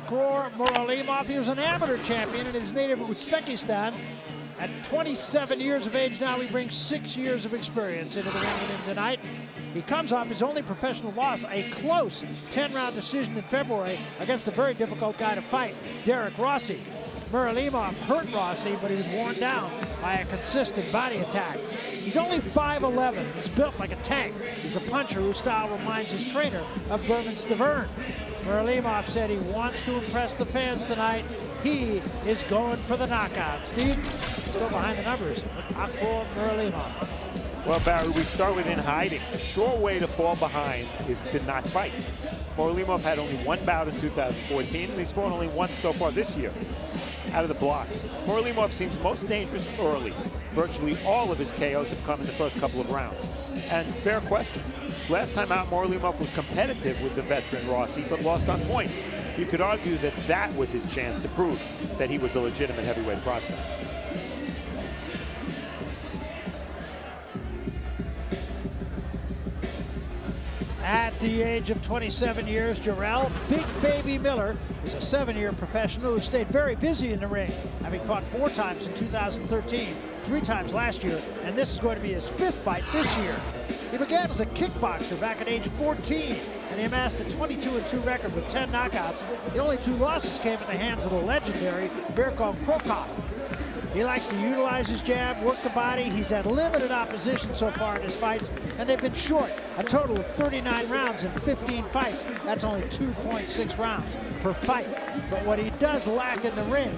Akhor Muralimov. He was an amateur champion in his native Uzbekistan. At 27 years of age now, he brings 6 years of experience into the ring with him tonight. He comes off his only professional loss, a close 10-round decision in February against a very difficult guy to fight, Derek Rossi. Muralimov hurt Rossi, but he was worn down by a consistent body attack. He's only 5'11". He's built like a tank. He's a puncher whose style reminds his trainer of Berman Stavern. Muralimov said he wants to impress the fans tonight. He is going for the knockout. Steve, let's go behind the numbers with Akhor Muralimov. Well, Barry, we start with in hiding. A sure way to fall behind is to not fight. Muralimov had only one bout in 2014, and he's fought only once so far this year out of the blocks. Muralimov seems most dangerous early. Virtually all of his KOs have come in the first couple of rounds. And fair question. Last time out, Muralimov was competitive with the veteran Rossi, but lost on points. You could argue that that was his chance to prove that he was a legitimate heavyweight prospect. At the age of 27 years, JARRELL Big Baby Miller is a 7-year professional who stayed very busy in the ring, having fought 4 times in 2013, 3 times last year, and this is going to be his 5th fight this year. He began as a kickboxer back at age 14, and he amassed a 22-2 record with 10 knockouts. The only 2 losses came at the hands of the legendary Berko Krokop. He likes to utilize his jab, work the body. He's had limited opposition so far in his fights, and they've been short. A total of 39 rounds in 15 fights. That's only 2.6 rounds per fight. But what he does lack in the ring,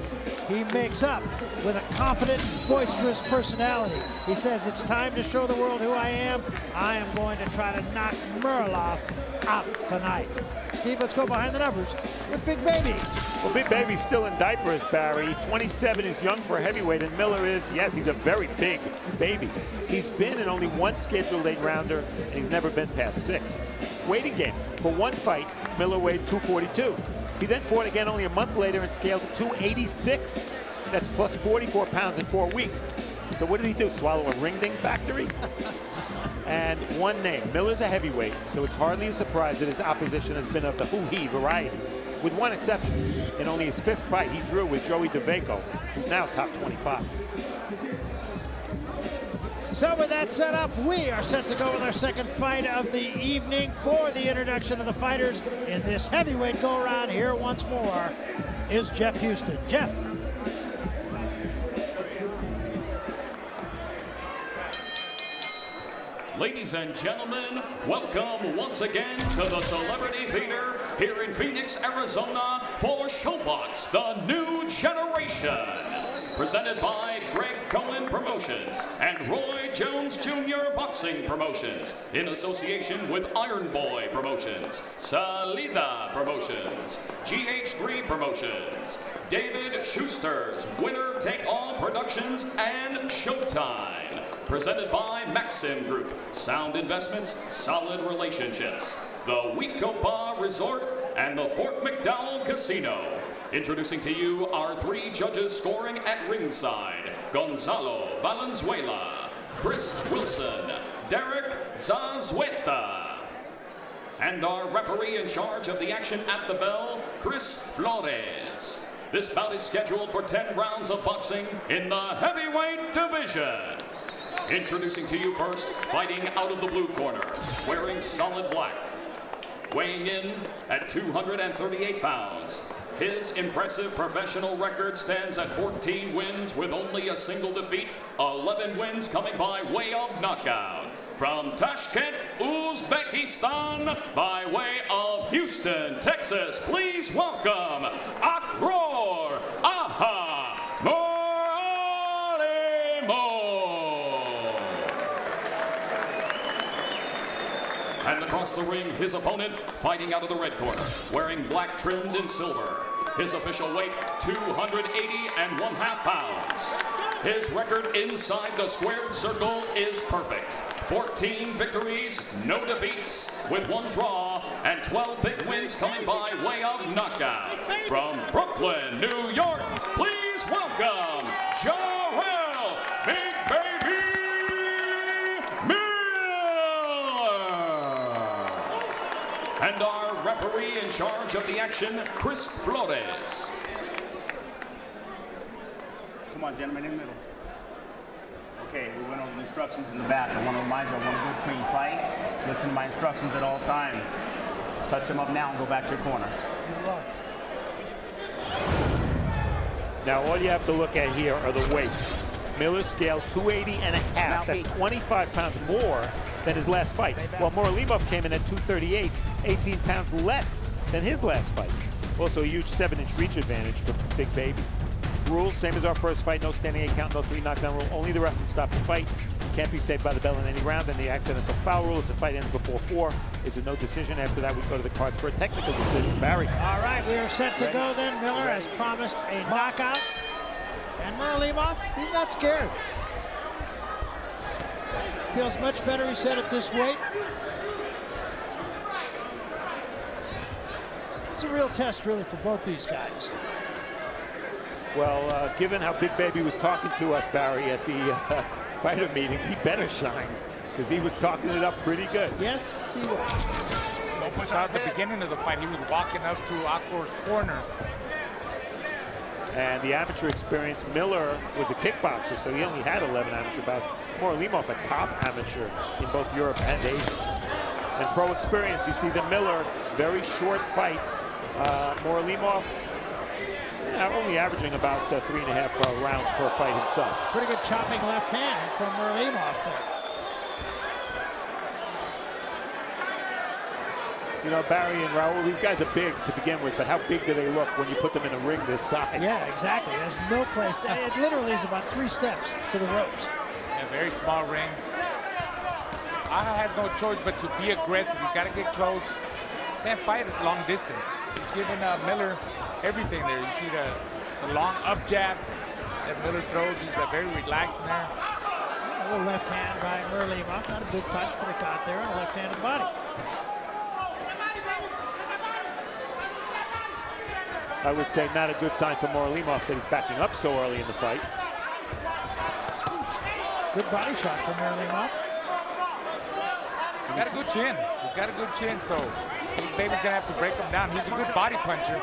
he makes up with a confident, boisterous personality. He says, it's time to show the world who I am. I am going to try to knock Muralimov out tonight. Steve, let's go behind the numbers with Big Baby. Well, Big Baby's still in diapers, Barry. 27 is young for a heavyweight, and Miller is, yes, he's a very big baby. He's been in only 1 scheduled 8-rounder, and he's never been past 6. Weighting game. For 1 fight, Miller weighed 242. He then fought again only a month later and scaled to 286. That's plus 44 pounds in 4 weeks. So what did he do, swallow a ring-ding factory? And one name, Miller's a heavyweight, so it's hardly a surprise that his opposition has been of the hoo-hee variety. With one exception, in only his 5th fight, he drew with Joey DeVaco, who's now top 25. So with that set up, we are set to go with our 2nd fight of the evening. For the introduction of the fighters in this heavyweight go-around, here once more is Jeff Houston. Jeff. Ladies and gentlemen, welcome once again to the Celebrity Theater here in Phoenix, Arizona for Showbox, the New Generation. Presented by Greg Cohen Promotions and Roy Jones Jr. Boxing Promotions in association with Iron Boy Promotions, Salida Promotions, GH3 Promotions, David Schuster's Winner Take All Productions, and Showtime. Presented by Maxim Group, Sound Investments, Solid Relationships, the Wecopa Resort, and the Fort McDowell Casino. Introducing to you our 3 judges scoring at ringside: Gonzalo Valenzuela, Chris Wilson, Derek Zazueta. And our referee in charge of the action at the bell, Chris Flores. This bout is scheduled for 10 rounds of boxing in the heavyweight division. Introducing to you first, fighting out of the blue corner, wearing solid black, weighing in at 238 pounds. His impressive professional record stands at 14 wins with only a single defeat, 11 wins coming by way of knockout. From Tashkent, Uzbekistan, by way of Houston, Texas, please welcome Akhor Muralimov. And across the ring, his opponent, fighting out of the red corner, wearing black trimmed in silver. His official weight, 280.5 pounds. His record inside the squared circle is perfect. 14 victories, no defeats, with 1 draw, and 12 big wins coming by way of knockout. From Brooklyn, New York, please welcome JARRELL Big Baby Miller. And our referee in charge of the action, Chris Flores. Come on, gentlemen, in the middle. Okay, we went over the instructions in the back. I want to remind you, I want a good, clean fight. Listen to my instructions at all times. Touch them up now and go back to your corner. Now, all you have to look at here are the weights. Miller scaled 280.5. That's 25 pounds more than his last fight. While Muralimov came in at 238, 18 pounds less than his last fight. Also a huge 7-inch reach advantage for Big Baby. Rules, same as our first fight, no standing 8 count, no 3 knockdown rule. Only the ref can stop the fight. You can't be saved by the bell in any round. And the accidental foul rule is the fight ends before 4. It's a no decision. After that, we go to the cards for a technical decision. Barry. All right, we are set to go then. Miller has promised a knockout. And Muralimov, he's not scared. Feels much better, he said, at this weight. It's a real test, really, for both these guys. Well, given how Big Baby was talking to us, Barry, at the fighter meetings, he better shine, because he was talking it up pretty good. Yes, he was. We saw at the beginning of the fight, he was walking up to Akhor's corner. And the amateur experience, Miller was a kickboxer, so he only had 11 amateur bouts. Muralimov, a top amateur in both Europe and Asia. And pro experience, you see the Miller, very short fights. Muralimov, only averaging about 3.5 rounds per fight himself. Pretty good chopping left hand from Muralimov there. You know, Barry and Raul, these guys are big to begin with, but how big do they look when you put them in a ring this size? Yeah, exactly. There's no place. It literally is about 3 steps to the ropes. A very small ring. Aja has no choice but to be aggressive. He's got to get close. Can't fight at long distance. He's giving Miller everything there. You see the long up jab that Miller throws. He's very relaxed in there. A little left hand by Muralimov. Not a big punch, but it got there. And a left hand to the body. I would say not a good sign for Muralimov that he's backing up so early in the fight. Good body shot from Muralimov. He's got a good chin. He's got a good chin, so Big Baby's going to have to break him down. He's a good body puncher.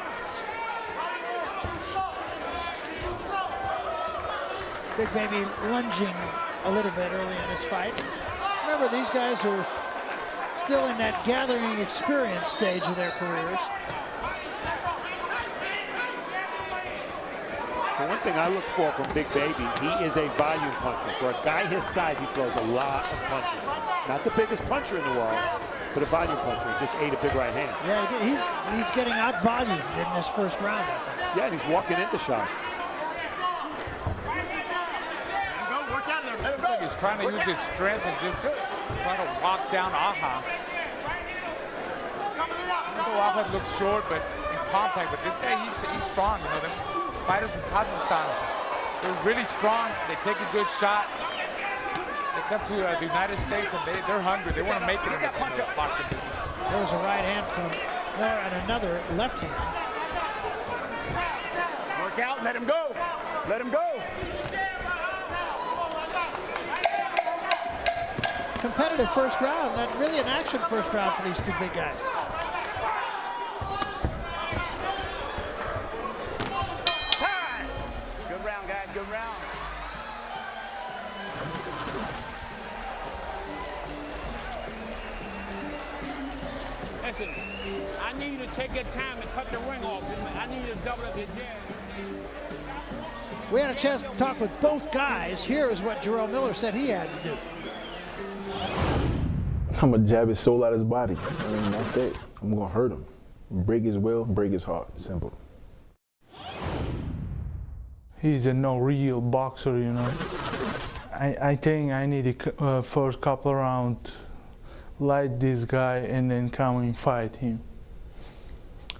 Big Baby lunging a little bit early in this fight. Remember, these guys are still in that gathering experience stage of their careers. The one thing I look for from Big Baby, he is a volume puncher. For a guy his size, he throws a lot of punches. Not the biggest puncher in the world, but a volume puncher. He just ate a big right hand. Yeah, he's getting out-volumed in this first round, I think. Yeah, and he's walking into shots. Like he's trying to use his strength and just try to walk down Aja. Aja looks short but compact, but this guy, he's strong. You know, the fighters from Kazakhstan, they're really strong. They take a good shot. They come to the United States and they're hungry. They want to make it in the boxing business. There was a right hand from Miller and another left hand. Work out, let him go. Let him go. Competitive first round, not really an action first round for these two big guys. Time. Good round, guys, good round. Listen, I need you to take your time and cut the ring off. I need you to double up your jab. We had a chance to talk with both guys. Here is what Jarrell Miller said he had to do. I'm gonna jab his soul out of his body. I mean, that's it. I'm gonna hurt him. Break his will, break his heart. Simple. He's a no real boxer, you know. I think I need to first couple rounds light this guy and then come and fight him.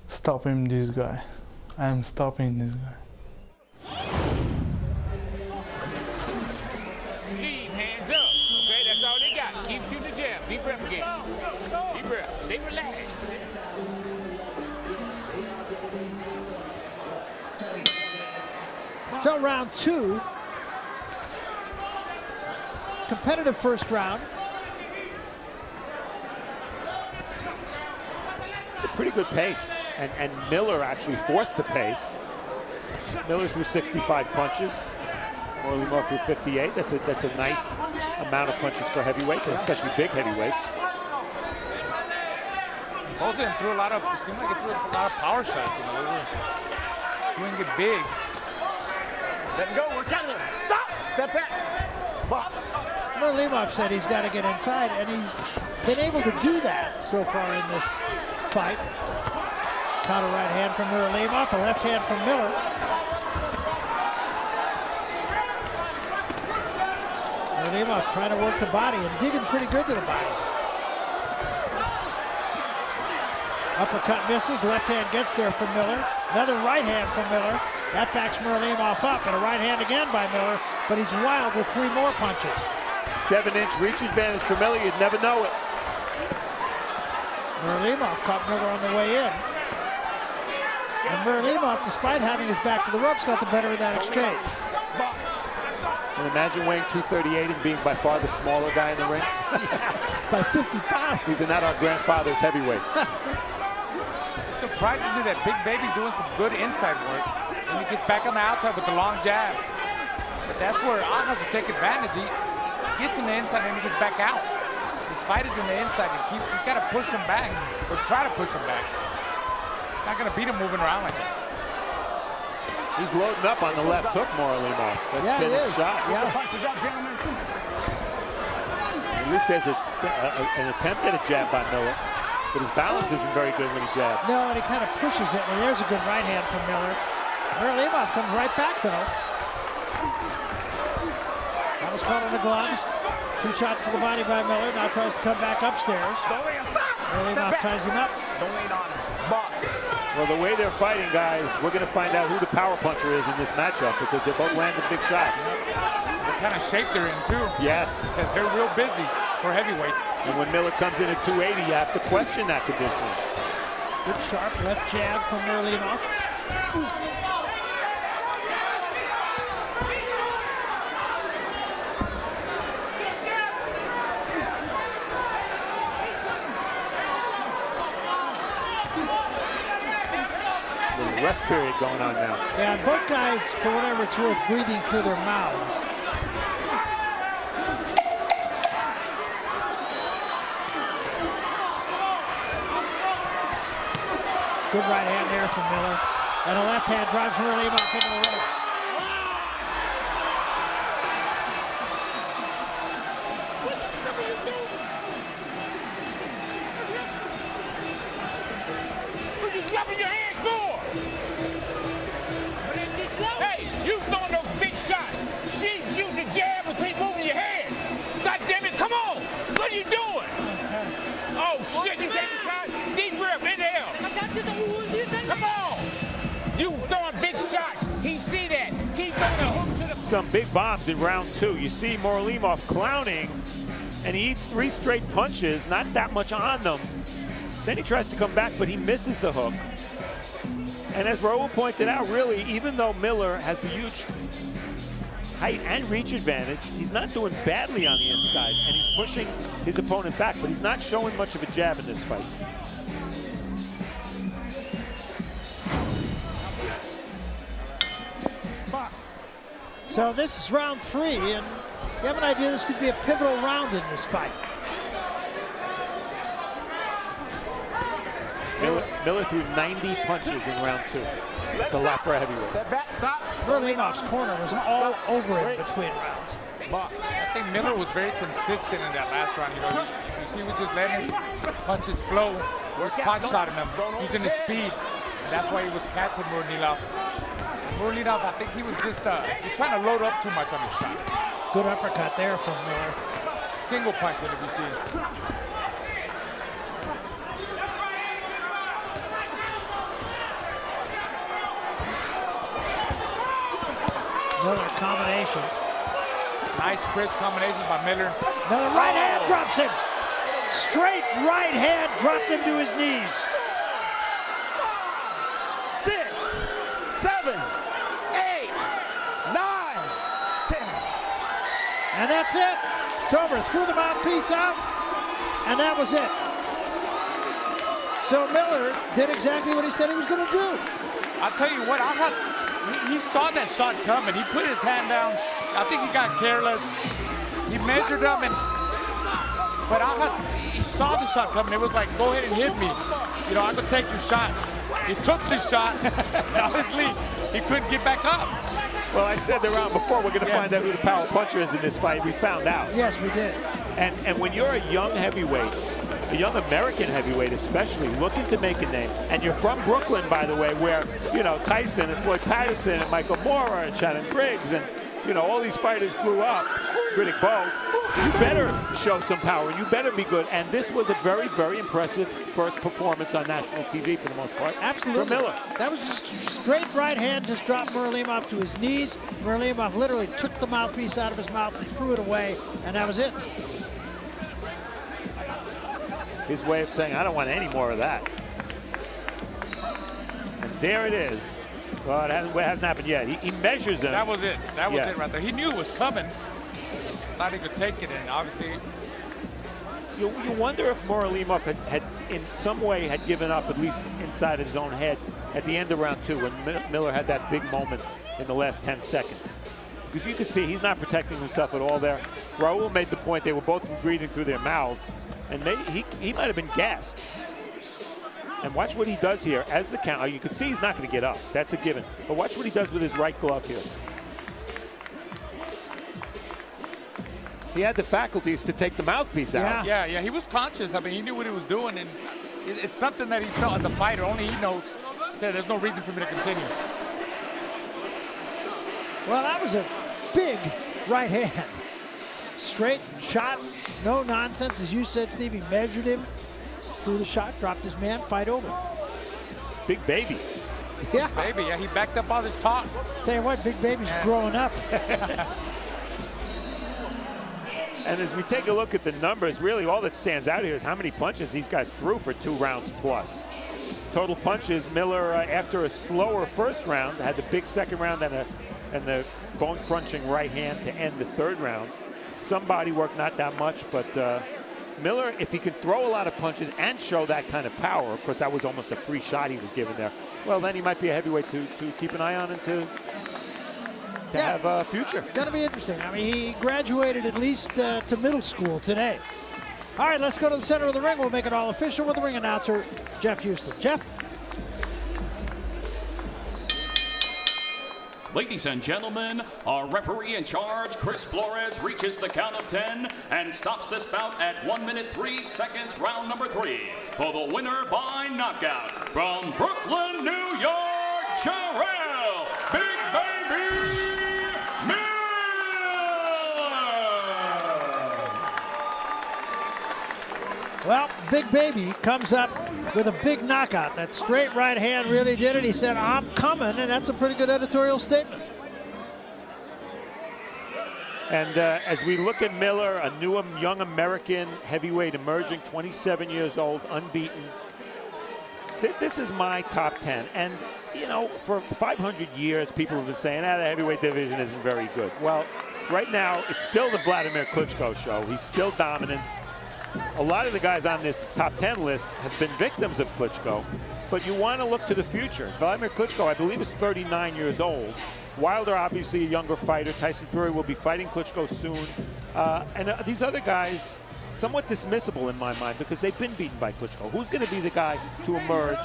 Stop him, this guy. I'm stopping this guy. Leave, hands up. Okay, that's all they got. Keep shooting the jab. Deep breath again. Deep breath. Stay relaxed. So round 2, competitive first round. It's a pretty good pace. And Miller actually forced the pace. Miller threw 65 punches. Muralimov threw 58. That's a nice amount of punches for heavyweights, and especially big heavyweights. Both of them threw a lot of, it seemed like they threw a lot of power shots. You know, they were swinging big. Let him go, work out of there. Stop! Step back. Box. Muralimov said he's got to get inside, and he's been able to do that so far in this fight. Counter right hand from Muralimov, a left hand from Miller. Muralimov trying to work the body and digging pretty good to the body. Uppercut misses, left hand gets there from Miller. Another right hand from Miller. That backs Muralimov up, and a right hand again by Miller, but he's wild with 3 more punches. 7-inch reach advantage for Miller, you'd never know it. Muralimov caught Miller on the way in. And Muralimov, despite having his back to the ropes, got the better of that exchange. And imagine weighing 238 and being by far the smaller guy in the ring. By 50 pounds. These are not our grandfather's heavyweights. It surprises me that Big Baby's doing some good inside work. And he gets back on the outside with the long jab. But that's where Akhor has to take advantage. He gets in the inside and he gets back out. His fight is in the inside and he's got to push him back, or try to push him back. He's not going to beat him moving around like that. He's loading up on the left hook, Muralimov. That's been a shot. Yeah. At least there's an attempt at a jab by Miller, but his balance isn't very good when he jabs. No, and he kind of pushes it, and there's a good right hand from Miller. Muralimov comes right back, though. That was caught on the gloves. 2 shots to the body by Miller. Now tries to come back upstairs. Muralimov ties him up. Don't lean on him. Box. Well, the way they're fighting, guys, we're going to find out who the power puncher is in this matchup because they're both landing big shots. What kind of shape they're in, too. Yes. Because they're real busy for heavyweights. And when Miller comes in at 280, you have to question that conditioning. Good sharp left jab from Muralimov. Rest period going on now. Yeah, and both guys, for whatever it's worth, breathing through their mouths. Good right hand there from Miller. And a left hand drives Muralimov into the ropes. What you slapping your hands for? Hey, you throwing those big shots. She shooting the jab and keep moving your hands. God damn it, come on. What are you doing? Oh, shit, you taking shots? Deep breath, inhale. Come on. You throwing big shots. He see that. He throwing a hook to the... Some big bombs in round 2. You see Muralimov clowning, and he eats 3 straight punches, not that much on them. Then he tries to come back, but he misses the hook. And as Raul pointed out, really, even though Miller has the huge height and reach advantage, he's not doing badly on the inside, and he's pushing his opponent back, but he's not showing much of a jab in this fight. So this is round 3, and you have an idea this could be a pivotal round in this fight. Miller threw 90 punches in round 2. That's a lot for a heavyweight. Step back, stop. Muralimov's corner was all over him between rounds. Box. I think Miller was very consistent in that last round. You know, you see, he was just letting his punches flow. He was punch shotting him, using his speed. And that's why he was catching Muralimov. Muralimov, I think he was just he's trying to load up too much on his shots. Good uppercut there from Miller. Single punching, if you see. Miller combination. Nice crisp combination by Miller. Another right hand drops him. Straight right hand dropped him to his knees. 6, 7, 8, 9, 10. And that's it. It's over. Threw the mouthpiece out, and that was it. So Miller did exactly what he said he was going to do. I'll tell you what, he saw that shot coming. He put his hand down. I think he got careless. He measured him, but he saw the shot coming. It was like, go ahead and hit me. You know, I'm going to take your shot. He took the shot, and obviously, he couldn't get back up. Well, I said the round before, we're going to find out who the power puncher is in this fight. We found out. Yes, we did. And when you're a young heavyweight, a young American heavyweight especially, looking to make a name, and you're from Brooklyn, by the way, where, you know, Tyson and Floyd Patterson and Michael Moorer and Shannon Briggs and, you know, all these fighters grew up, Riddick Bowe, you better show some power. You better be good. And this was a very, very impressive first performance on national TV for the most part. Absolutely. For Miller. That was just straight right hand, just dropped Muralimov to his knees. Muralimov literally took the mouthpiece out of his mouth and threw it away, and that was it. His way of saying, I don't want any more of that. And there it is. Well, it hasn't happened yet. He measures him. That was it. That was it right there. He knew it was coming. Thought he could take it, and obviously. You wonder if Muralimov had in some way had given up, at least inside his own head, at the end of round 2 when Miller had that big moment in the last 10 seconds. Because you can see he's not protecting himself at all there. Raul made the point they were both breathing through their mouths, and he might have been gassed. And watch what he does here as the count. You can see he's not going to get up. That's a given. But watch what he does with his right glove here. He had the faculties to take the mouthpiece out. Yeah, he was conscious. I mean, he knew what he was doing, and it's something that he felt as a fighter. Only he knows. Said there's no reason for me to continue. Well, that was a big right hand. Straight shot, no nonsense. As you said, Steve, he measured him, threw the shot, dropped his man, fight over. Big baby. Yeah. Baby, yeah, he backed up all his talk. Tell you what, Big Baby's growing up. And as we take a look at the numbers, really all that stands out here is how many punches these guys threw for 2 rounds plus. Total punches, Miller, after a slower first round, had the big second round and the bone-crunching right hand to end the third round. Somebody worked not that much, but Miller, if he could throw a lot of punches and show that kind of power, of course that was almost a free shot he was given there, well then he might be a heavyweight to keep an eye on and to have a future. Gonna be interesting. I mean, he graduated at least to middle school today. All right, let's go to the center of the ring. We'll make it all official with the ring announcer, Jeff Houston. Jeff? Ladies and gentlemen, our referee in charge, Chris Flores, reaches the count of 10 and stops this bout at 1 minute 3 seconds, round number 3. For the winner by knockout from Brooklyn, New York, JARRELL, Big Baby Miller! Well, Big Baby comes up with a big knockout. That straight right hand really did it. He said, I'm coming, and that's a pretty good editorial statement. And as we look at Miller, a new young American heavyweight emerging, 27 years old, unbeaten. This is my top 10. And, you know, for 500 years, people have been saying, the heavyweight division isn't very good. Well, right now, it's still the Vladimir Klitschko show. He's still dominant. A lot of the guys on this top 10 list have been victims of Klitschko, but you want to look to the future. Vladimir Klitschko, I believe, is 39 years old. Wilder, obviously a younger fighter. Tyson Fury will be fighting Klitschko soon. And these other guys, somewhat dismissible in my mind because they've been beaten by Klitschko. Who's going to be the guy to emerge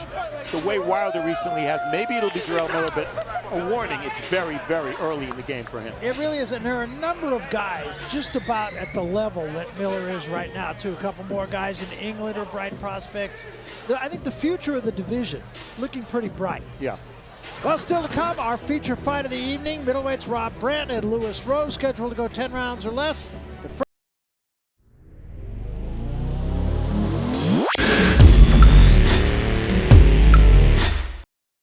the way Wilder recently has? Maybe it'll be Jarrell Miller, but a warning, it's very, very early in the game for him. It really is, and there are a number of guys just about at the level that Miller is right now, too. A couple more guys in England are bright prospects. I think the future of the division looking pretty bright. Yeah. Well, still to come, our feature fight of the evening. Middleweights Rob Brandt and Lewis Rose, scheduled to go 10 rounds or less.